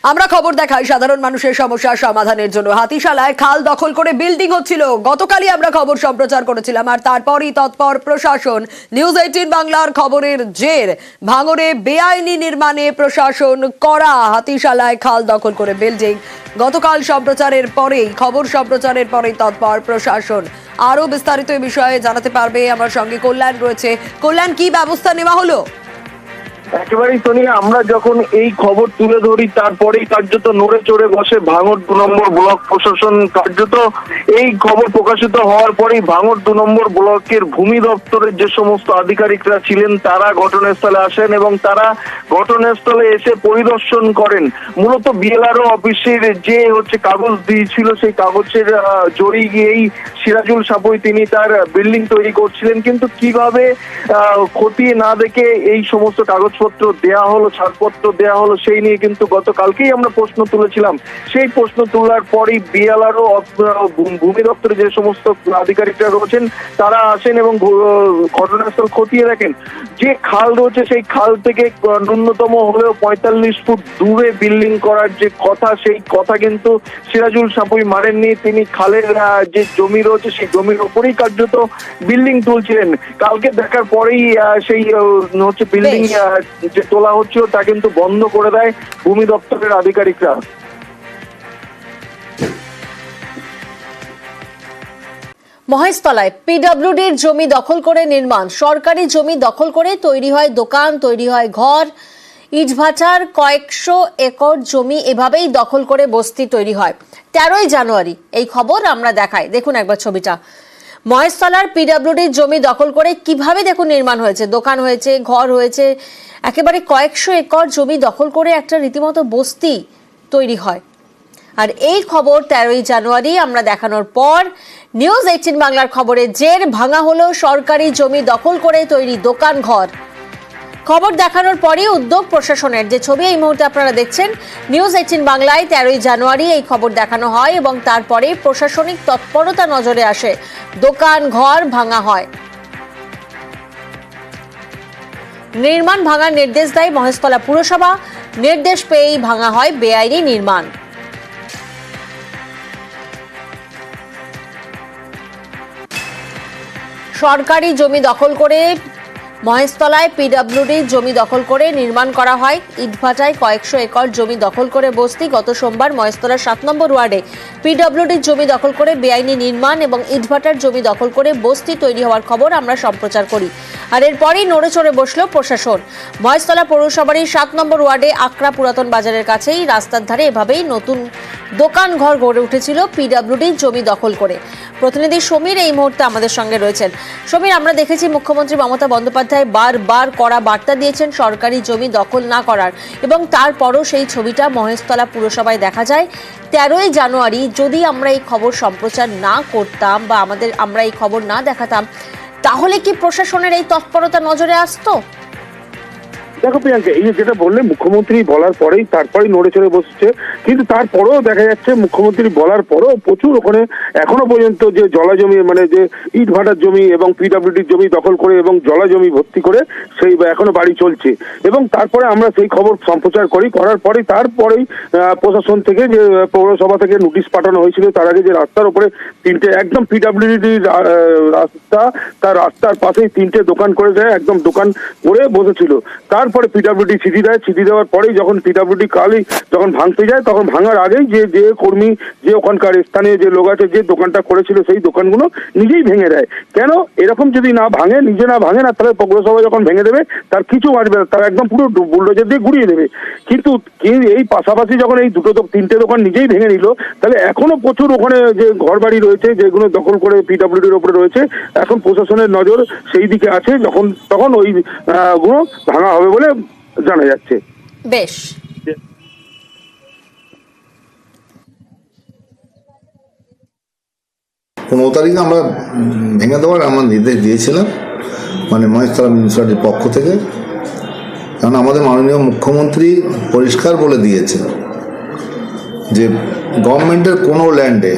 আমরা খবর দেখাই সাধারণ মানুষের সমস্যা সমাধানের জন্য হাতিশালায় খাল দখল করে বিল্ডিং হচ্ছিল। গতকালই আমরা খবর সম্প্রচার করেছিলাম, আর তারপরই তৎপর প্রশাসন। নিউজ 18 বাংলার খবরের জের ভাঙড়ে বেআইনি নির্মাণে প্রশাসন করা। হাতিশালায় খাল দখল করে বিল্ডিং। গতকাল সম্প্রচারের পরেই খবর সম্প্রচারের পরেই তৎপর প্রশাসন। আরো বিস্তারিত এই বিষয়ে জানাতে পারবে আমার সঙ্গে কল্যাণ রয়েছে। কল্যাণ, কি ব্যবস্থা নেওয়া হলো? একেবারেই সোনিয়া, আমরা যখন এই খবর তুলে ধরি তারপরেই কার্যত নড়ে চড়ে বসে ভাঙড় 2 নম্বর ব্লক প্রশাসন। কার্যত এই খবর প্রকাশিত হওয়ার পরেই ভাঙড় 2 নম্বর ব্লকের ভূমি দপ্তরের যে সমস্ত আধিকারিকরা ছিলেন তারা ঘটনাস্থলে আসেন এবং তারা ঘটনাস্থলে এসে পরিদর্শন করেন। মূলত বিএলআরও অফিসের যে কাগজ দিয়েছিল সেই কাগজের জড়িয়ে গিয়েই সিরাজুল সাপুই তিনি তার বিল্ডিং তৈরি করছিলেন, কিন্তু কিভাবে খতিয়ে না দেখে এই সমস্ত কাগজপত্র দেয়া হলো, ছাড়পত্র দেয়া হলো, সেই নিয়ে কিন্তু গতকালকেই আমরা প্রশ্ন তুলেছিলাম। সেই প্রশ্ন তোলার পরই বিএলআরও ভূমি দপ্তরে যে সমস্ত আধিকারিকরা রয়েছেন তারা আসেন এবং ঘটনাস্থল খতিয়ে দেখেন। যে খাল রয়েছে সেই খাল থেকে ন্যূনতম হলেও 45 ফুট দূরে বিল্ডিং করার যে কথা, সেই কথা কিন্তু সিরাজুল সাপুই মারেননি। তিনি খালের যে জমি রয়েছে সেই জমির উপরেই কার্যত বিল্ডিং তুলছিলেন। কালকে দেখার পরেই সেই বিল্ডিং যে তোলা হচ্ছিল তা কিন্তু বন্ধ করে দেয় ভূমি দপ্তরের আধিকারিকরা। মহেশতলায় পিডব্লিউডির জমি দখল করে নির্মাণ। সরকারি জমি দখল করে তৈরি হয় দোকান, তৈরি হয় ঘর, ইটভাটার কয়েকশো একর জমি এভাবেই দখল করে বস্তি তৈরি হয়। 13ই জানুয়ারি এই খবর আমরা দেখাই, দেখুন একবার ছবিটা। মহেশতলার পিডব্লিউডির জমি দখল করে কিভাবে দেখুন নির্মাণ হয়েছে, দোকান হয়েছে, ঘর হয়েছে, একেবারে কয়েকশো একর জমি দখল করে একটা রীতিমতো বস্তি তৈরি হয়। আর এই খবর 13ই জানুয়ারি আমরা দেখানোর পর নিউজ 18 বাংলার খবরে জের ভাঙা হলো সরকারি জমি দখল করে তৈরি দোকান ঘর। খবর দেখানোর পরই উদ্যোগ প্রশাসনের। যে ছবি এই মুহূর্তে আপনারা দেখছেন নিউজ 18 বাংলায় 13ই জানুয়ারি এই খবর দেখানো হয় এবং তারপরে প্রশাসনিক তৎপরতা নজরে আসে। দোকান ঘর ভাঙা হয়, নির্মাণ ভাঙার নির্দেশ দেয় মহেশতলা পুরসভা। নির্দেশ পেয়েই ভাঙা হয় বেআইনি নির্মাণ। সরকারি জমি দখল করে মহেশতলায় পিডব্লিউডি জমি দখল করে নির্মাণ করা হয়। ইটভাটায় কয়েকশো একর জমি দখল করে বস্তি। গত সোমবার মহেশতলার 7 নম্বর ওয়ার্ডে পিডব্লিউডির জমি দখল করে বেআইনি নির্মাণ এবং ইটভাটার জমি দখল করে বস্তি তৈরি হওয়ার খবর আমরা সম্প্রচার করি। আর এরপরই নড়ে চড়ে বসল প্রশাসন। মহেশতলা পৌরসভারই 7 নম্বর ওয়ার্ডে আকরা পুরাতন বাজারের কাছেই রাস্তার ধারে এভাবেই নতুন দোকান ঘর গড়ে উঠেছিল পিডব্লিউডির জমি দখল করে। প্রতিনিধি সমীর এই মুহূর্তে আমাদের সঙ্গে রয়েছেন। সমীর, আমরা দেখেছি মুখ্যমন্ত্রী মমতা বন্দ্যোপাধ্যায় বারবার কড়া বার্তা দিয়েছেন সরকারি জমি দখল না করার, এবং তারপরও সেই ছবিটা মহেশতলা পুরসভায় দেখা যায়। 13ই জানুয়ারি যদি আমরা এই খবর সম্প্রচার না করতাম বা আমরা এই খবর না দেখাতাম, তাহলে কি প্রশাসনের এই তৎপরতা নজরে আসতো? দেখো প্রিয়াঙ্কা, এই যেটা বললে মুখ্যমন্ত্রী বলার পরেই তারপরেই নড়ে চড়ে বসছে, কিন্তু তারপরেও দেখা যাচ্ছে মুখ্যমন্ত্রী বলার পরেও প্রচুর ওখানে এখনো পর্যন্ত যে জলা জমি, মানে যে ইট ভাটার জমি এবং পিডব্লিউডির জমি দখল করে এবং জলা জমি ভর্তি করে সেই এখনো বাড়ি চলছে। এবং তারপরে আমরা সেই খবর সম্প্রচার করার পরেই তারপরেই প্রশাসন থেকে যে পৌরসভা থেকে নোটিশ পাঠানো হয়েছিল। তার আগে যে রাস্তার উপরে তিনটে একদম পিডব্লিউডির রাস্তা, তার রাস্তার পাশেই 3টে দোকান করে দেয়, একদম দোকান করে বসেছিল। তারপরে পিডব্লিউডি চিঠি দেয়, চিঠি দেওয়ার পরেই যখন পিডব্লিউডি কালই যখন ভাঙতে যায়, তখন ভাঙার আগেই যে কর্মী, যে ওখানকার স্থানীয় যে লোক আছে যে দোকানটা করেছিল সেই দোকানগুলো নিজেই ভেঙে দেয়। কেন এরকম যদি না ভাঙে, নিজে না ভাঙে না, তাহলে পৌরসভা যখন ভেঙে দেবে তার কিছু বাঁচবে না, তার একদম পুরো বুলডোজার দিয়ে গুড়িয়ে দেবে। কিন্তু এই পাশাপাশি যখন এই 3টে দোকান নিজেই ভেঙে নিল, তাহলে এখনো প্রচুর ওখানে যে ঘর বাড়ি রয়েছে যেগুলো দখল করে পিডব্লিউডির ওপরে রয়েছে, এখন প্রশাসনের নজর সেই দিকে আছে। তখন ওই গুলো ভাঙা হবে বলে জানা যাচ্ছে। বেশ, 15 তারিখে আমরা ভেঙে দেওয়ার আমার নির্দেশ দিয়েছিলাম, মানে মহেশতলা মিউনিসিপালিটির পক্ষ থেকে। কারণ আমাদের মাননীয় মুখ্যমন্ত্রী পরিষ্কার বলে দিয়েছে যে গভর্নমেন্টের কোনো ল্যান্ডে,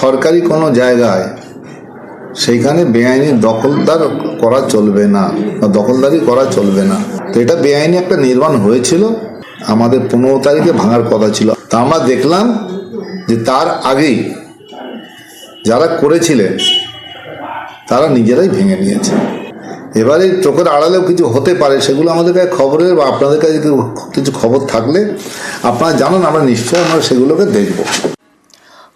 সরকারি কোনো জায়গায় সেইখানে বেআইনি দখলদার করা চলবে না বা দখলদারি করা চলবে না। তো এটা বেআইনি একটা নির্মাণ হয়েছিল, আমাদের 15 তারিখে ভাঙার কথা ছিল। তা আমরা দেখলাম যে তার আগেই যারা করেছিলেন তারা নিজেরাই ভেঙে নিয়েছে। এবারে চোখের আড়ালেও কিছু হতে পারে, সেগুলো আমাদের কাছে খবরের বা আপনাদের কাছে কিছু খবর থাকলে আপনারা জানান, আমরা নিশ্চয়ই আমরা সেগুলোকে দেখব।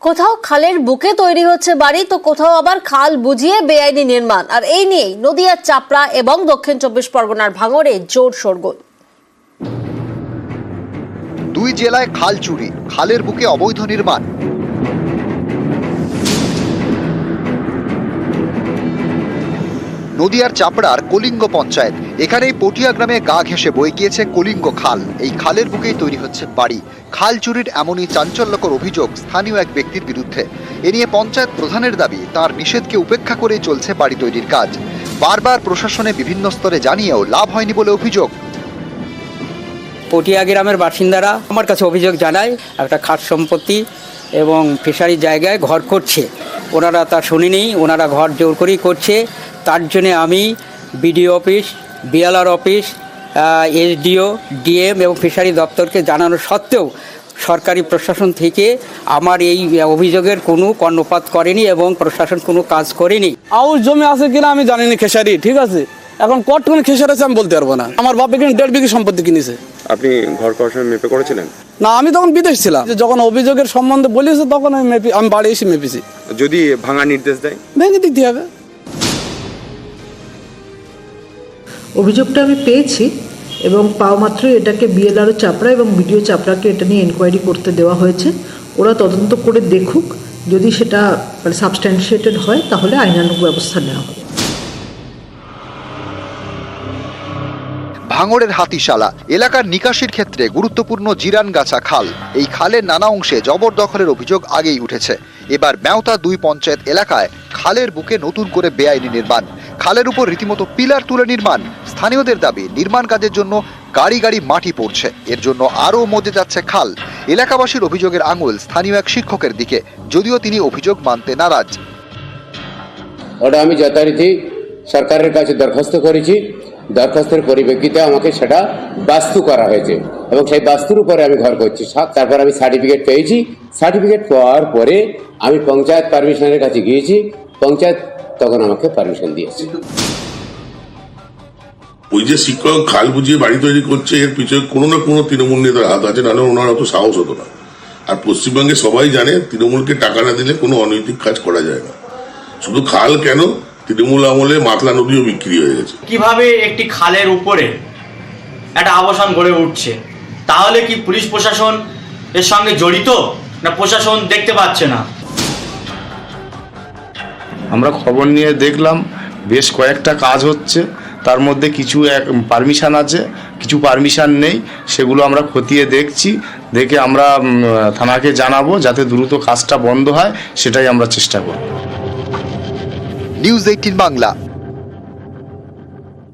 কোথাও খালের বুকে তৈরি হচ্ছে বাড়ি, তো কোথাও আবার খাল বুঝিয়ে বেআইনি নির্মাণ। আর এই নিয়েই নদিয়ার চাপড়া এবং দক্ষিণ 24 পরগনার ভাঙড়ে জোর শোরগোল। দুই জেলায় খাল চুরি, খালের বুকে অবৈধ নির্মাণ। নদিয়ার চাপড়ার কলিঙ্গ পঞ্চায়েত, এখানেই পটিয়া গ্রামে গা ঘেঁষে বয়ে গিয়েছে কলিঙ্গ খাল। এই খালের বুকেই তৈরি হচ্ছে বাড়ি। খাল চুরির এমনই চাঞ্চল্যকর অভিযোগ স্থানীয় এক ব্যক্তির বিরুদ্ধে। এ নিয়ে পঞ্চায়েত প্রধানের দাবি, তার নিষেধকে উপেক্ষা করে চলছে বাড়ি তৈরির কাজ। বারবার প্রশাসনে বিভিন্ন স্তরে জানিয়েও লাভ হয়নি বলে অভিযোগ। পটিয়া গ্রামের বাসিন্দারা আমার কাছে অভিযোগ জানায় একটা খাস সম্পত্তি এবং ফিশারি জায়গায় ঘর করছে, ওনারা তা শুনিনি, ওনারা ঘর জোর করেই করছে। তার জন্যে আমি BDO office, BLR office, SDO, DM এবং ফিশারি দপ্তরকে জানানো সত্ত্বেও সরকারি প্রশাসন থেকে আমার এই অভিযোগের কোনো কর্ণপাত করেনি এবং প্রশাসন কোনো কাজ করেনি। আউশ জমি আছে কিনা আমি জানি না, খেসারি ঠিক আছে, এখন কতক্ষণ খেসার আছে আমি বলতে পারবো না। আমার বাপ এখানে 1.5 বিঘি সম্পত্তি কিনেছে। আপনি ঘর করার সময় মেপে করেছিলেন? না, আমি তখন বিদেশ ছিলাম। যখন অভিযোগের সম্বন্ধে বলেছে তখন আমি বাড়ি এসে মেপেছি। যদি ভাঙার নির্দেশ দেয় ভেঙে দিতে হবে। অভিযোগটা আমি পেয়েছি এবং পাওয়া মাত্রই এটাকে বিএলআরও চাপড়া এবং বিডিও চাপড়াকে এটা নিয়ে এনকোয়ারি করতে দেওয়া হয়েছে। ওরা তদন্ত করে দেখুক, যদি সেটা সাবস্ট্যান্সিয়েটেড হয় তাহলে আইনানুগ ব্যবস্থা নেওয়া হবে। ভাঙড়ের হাতিশালা এলাকার নিকাশির ক্ষেত্রে গুরুত্বপূর্ণ জিরানগাছা খাল। এই খালের নানা অংশে জবরদখলের অভিযোগ আগেই উঠেছে। এবার মেওতা 2 পঞ্চায়েত এলাকায় খালের বুকে নতুন করে বেআইনি নির্মাণ। খালের উপর রীতিমতো পিলার তুলে নির্মাণ। স্থানীয়দের দাবি, নির্মাণ কাজের জন্য গাড়ি গাড়ি মাটি পড়ছে, এর জন্য আরও মজে যাচ্ছে খাল। এলাকাবাসীর অভিযোগের আঙুল স্থানীয় এক শিক্ষকের দিকে, যদিও তিনি অভিযোগ মানতে নারাজ। ওটা আমি যথারীতি সরকারের কাছে দরখাস্ত করেছি। দরখাস্তের পরিপ্রেক্ষিতে আমাকে সেটা বাস্তু করা হয়েছে এবং সেই বাস্তুর উপরে আমি ঘর করছি। তারপর আমি সার্টিফিকেট পেয়েছি। সার্টিফিকেট পাওয়ার পরে আমি পঞ্চায়েত পারমিশনের কাছে গিয়েছি। পঞ্চায়েত তখন আমাকে পারমিশন দিয়েছে। ওই যে শিক্ষক খাল বুঝিয়ে বাড়ি তৈরি করছে, এর পিছনে কোনো না কোনো তৃণমূল নেতার হাত আছে, নাহলে ওনার অত সাহস হতো না। আর পশ্চিমবঙ্গে সবাই জানে তৃণমূলকে টাকা না দিলে কোনো অনৈতিক কাজ করা যায় না। শুধু খাল কেন, তৃণমূল আমলে মাতলা নদীও বিক্রি হয়ে গেছে। কিভাবে একটি খালের উপরে একটা আবাসন গড়ে উঠছে, তাহলে কি পুলিশ প্রশাসন এর সঙ্গে জড়িত, না প্রশাসন দেখতে পাচ্ছে না? আমরা খবর নিয়ে দেখলাম বেশ কয়েকটা কাজ হচ্ছে, তার মধ্যে কিছু পারমিশন আছে, কিছু পারমিশন নেই। সেগুলো আমরা খতিয়ে দেখছি, দেখে আমরা থানাকে জানাবো যাতে দ্রুত কাজটা বন্ধ হয়, সেটাই আমরা চেষ্টা করব। নিউজ 18 বাংলা।